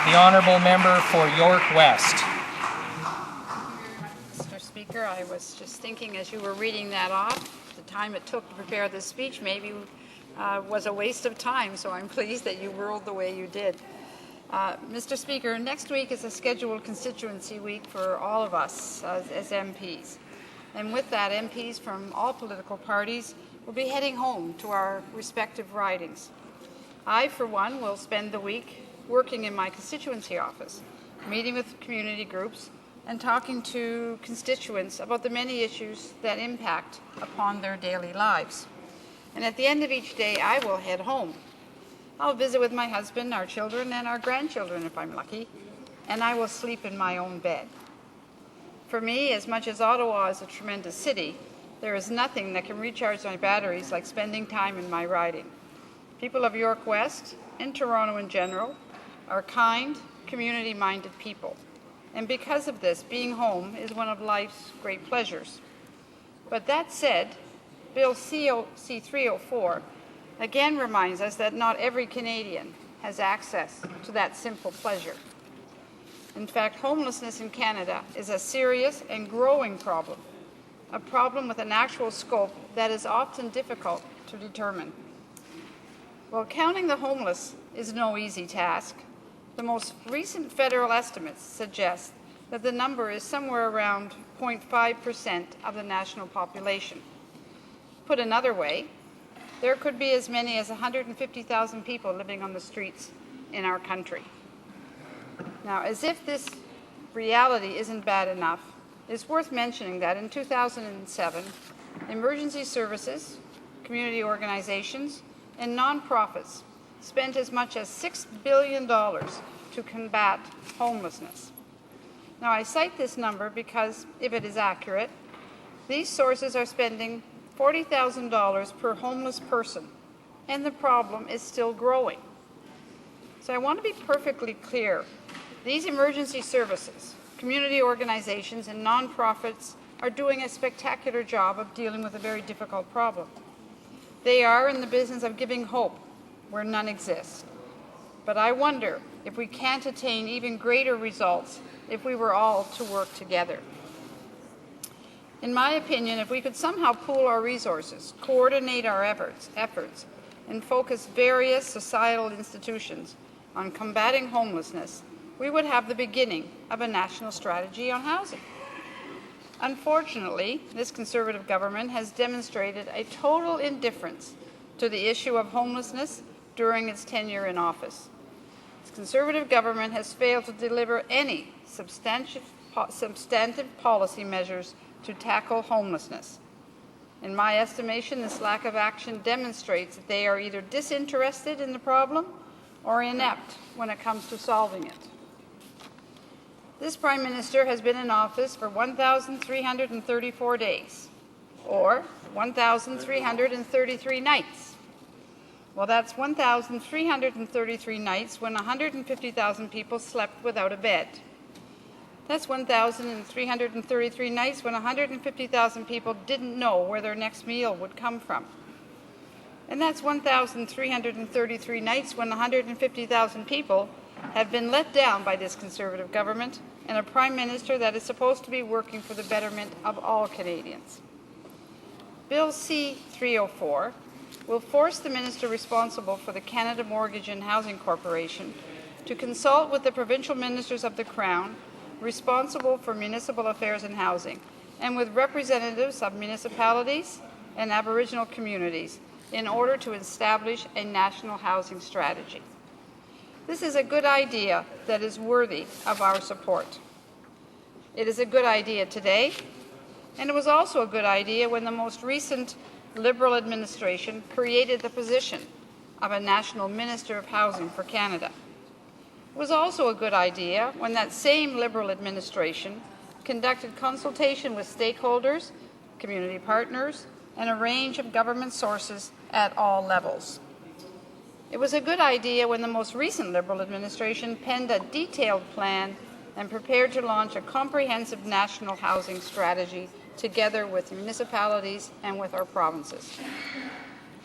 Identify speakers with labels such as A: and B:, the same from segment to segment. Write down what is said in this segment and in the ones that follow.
A: The Honourable Member for York West.
B: Mr. Speaker, I was just thinking as you were reading that off, the time it took to prepare this speech maybe was a waste of time, so I'm pleased that you ruled the way you did. Mr. Speaker, next week is a scheduled constituency week for all of us as MPs. And with that, MPs from all political parties will be heading home to our respective ridings. I, for one, will spend the week working in my constituency office, meeting with community groups and talking to constituents about the many issues that impact upon their daily lives. And at the end of each day, I will head home. I'll visit with my husband, our children, and our grandchildren if I'm lucky, and I will sleep in my own bed. For me, as much as Ottawa is a tremendous city, there is nothing that can recharge my batteries like spending time in my riding. People of York West, and Toronto in general, are kind, community-minded people. And because of this, being home is one of life's great pleasures. But that said, Bill C-304 again reminds us that not every Canadian has access to that simple pleasure. In fact, homelessness in Canada is a serious and growing problem, a problem with an actual scope that is often difficult to determine. While counting the homeless is no easy task, the most recent federal estimates suggest that the number is somewhere around 0.5% of the national population. Put another way, there could be as many as 150,000 people living on the streets in our country. Now, as if this reality isn't bad enough, it's worth mentioning that in 2007, emergency services, community organizations, and nonprofits spent as much as $6 billion to combat homelessness. Now, I cite this number because, if it is accurate, these sources are spending $40,000 per homeless person, and the problem is still growing. So I want to be perfectly clear. These emergency services, community organizations, and nonprofits are doing a spectacular job of dealing with a very difficult problem. They are in the business of giving hope where none exists. But I wonder if we can't attain even greater results if we were all to work together. In my opinion, if we could somehow pool our resources, coordinate our efforts, and focus various societal institutions on combating homelessness, we would have the beginning of a national strategy on housing. Unfortunately, this Conservative government has demonstrated a total indifference to the issue of homelessness during its tenure in office. This Conservative government has failed to deliver any substantive policy measures to tackle homelessness. In my estimation, this lack of action demonstrates that they are either disinterested in the problem or inept when it comes to solving it. This Prime Minister has been in office for 1,334 days, or 1,333 nights. Well, that's 1,333 nights when 150,000 people slept without a bed. That's 1,333 nights when 150,000 people didn't know where their next meal would come from. And that's 1,333 nights when 150,000 people have been let down by this Conservative government and a Prime Minister that is supposed to be working for the betterment of all Canadians. Bill C-304 will force the Minister responsible for the Canada Mortgage and Housing Corporation to consult with the provincial ministers of the Crown responsible for municipal affairs and housing, and with representatives of municipalities and Aboriginal communities in order to establish a national housing strategy. This is a good idea that is worthy of our support. It is a good idea today, and it was also a good idea when the most recent Liberal administration created the position of a National Minister of Housing for Canada. It was also a good idea when that same Liberal administration conducted consultation with stakeholders, community partners, and a range of government sources at all levels. It was a good idea when the most recent Liberal administration penned a detailed plan and prepared to launch a comprehensive national housing strategy together with municipalities and with our provinces.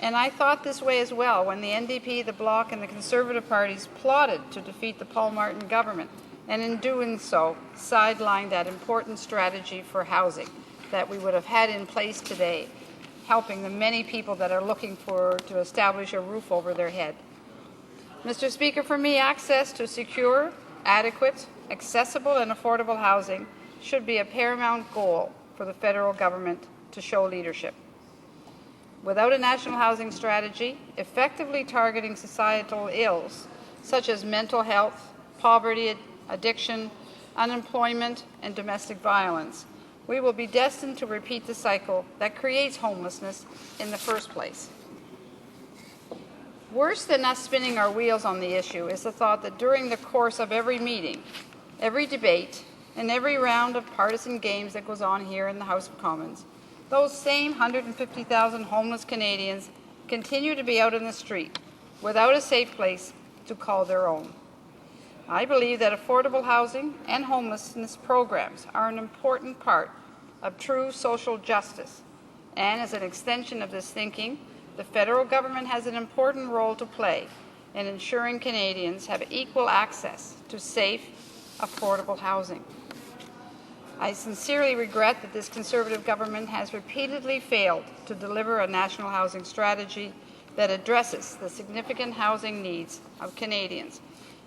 B: And I thought this way as well when the NDP, the Bloc, and the Conservative parties plotted to defeat the Paul Martin government, and in doing so, sidelined that important strategy for housing that we would have had in place today, helping the many people that are looking to establish a roof over their head. Mr. Speaker, for me, access to secure, adequate, accessible, and affordable housing should be a paramount goal for the federal government to show leadership. Without a national housing strategy effectively targeting societal ills such as mental health, poverty, addiction, unemployment, and domestic violence, we will be destined to repeat the cycle that creates homelessness in the first place. Worse than us spinning our wheels on the issue is the thought that during the course of every meeting, every debate, and every round of partisan games that goes on here in the House of Commons, those same 150,000 homeless Canadians continue to be out in the street without a safe place to call their own. I believe that affordable housing and homelessness programs are an important part of true social justice, and as an extension of this thinking, the federal government has an important role to play in ensuring Canadians have equal access to safe, affordable housing. I sincerely regret that this Conservative government has repeatedly failed to deliver a national housing strategy that addresses the significant housing needs of Canadians.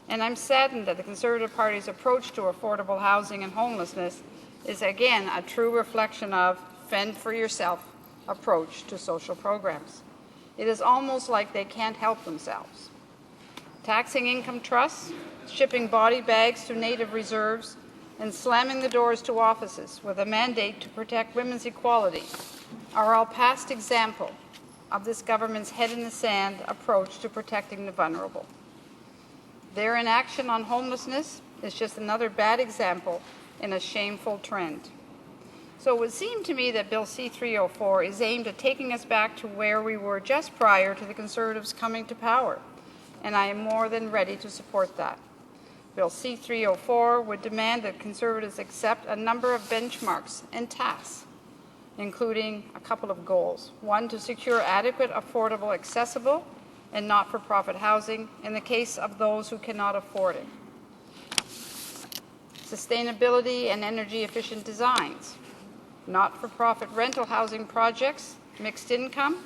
B: And I'm saddened that the Conservative Party's approach to affordable housing and homelessness is again a true reflection of fend-for-yourself approach to social programs. It is almost like they can't help themselves. Taxing income trusts, shipping body bags to native reserves, and slamming the doors to offices with a mandate to protect women's equality are all past examples of this government's head-in-the-sand approach to protecting the vulnerable. Their inaction on homelessness is just another bad example in a shameful trend. So it would seem to me that Bill C-304 is aimed at taking us back to where we were just prior to the Conservatives coming to power, and I am more than ready to support that. Bill C-304 would demand that Conservatives accept a number of benchmarks and tasks, including a couple of goals. One, to secure adequate, affordable, accessible, and not-for-profit housing in the case of those who cannot afford it. Sustainability and energy-efficient designs. Not-for-profit rental housing projects, mixed income,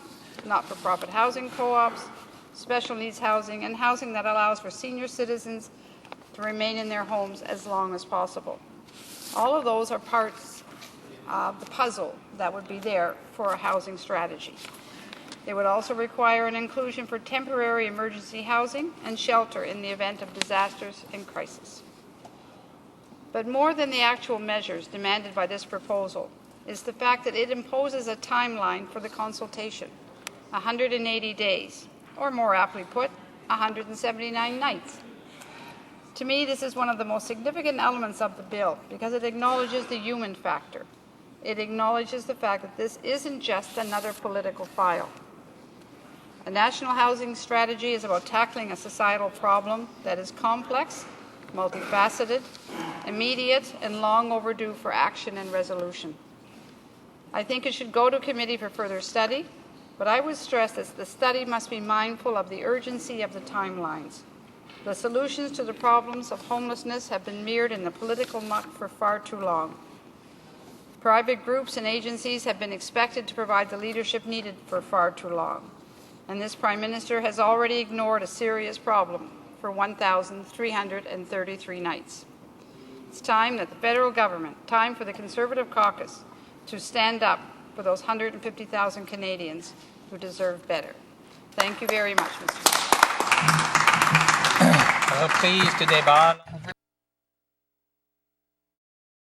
B: not-for-profit housing co-ops, special needs housing, and housing that allows for senior citizens to remain in their homes as long as possible. All of those are parts of the puzzle that would be there for a housing strategy. They would also require an inclusion for temporary emergency housing and shelter in the event of disasters and crisis. But more than the actual measures demanded by this proposal is the fact that it imposes a timeline for the consultation, 180 days, or more aptly put, 179 nights. To me, this is one of the most significant elements of the bill because it acknowledges the human factor. It acknowledges the fact that this isn't just another political file. A national housing strategy is about tackling a societal problem that is complex, multifaceted, immediate, and long overdue for action and resolution. I think it should go to committee for further study, but I would stress that the study must be mindful of the urgency of the timelines. The solutions to the problems of homelessness have been mired in the political muck for far too long. Private groups and agencies have been expected to provide the leadership needed for far too long. And this Prime Minister has already ignored a serious problem for 1,333 nights. It's time that the federal government, time for the Conservative caucus to stand up for those 150,000 Canadians who deserve better. Thank you very much, Mr. Speaker.
A: Please to débat.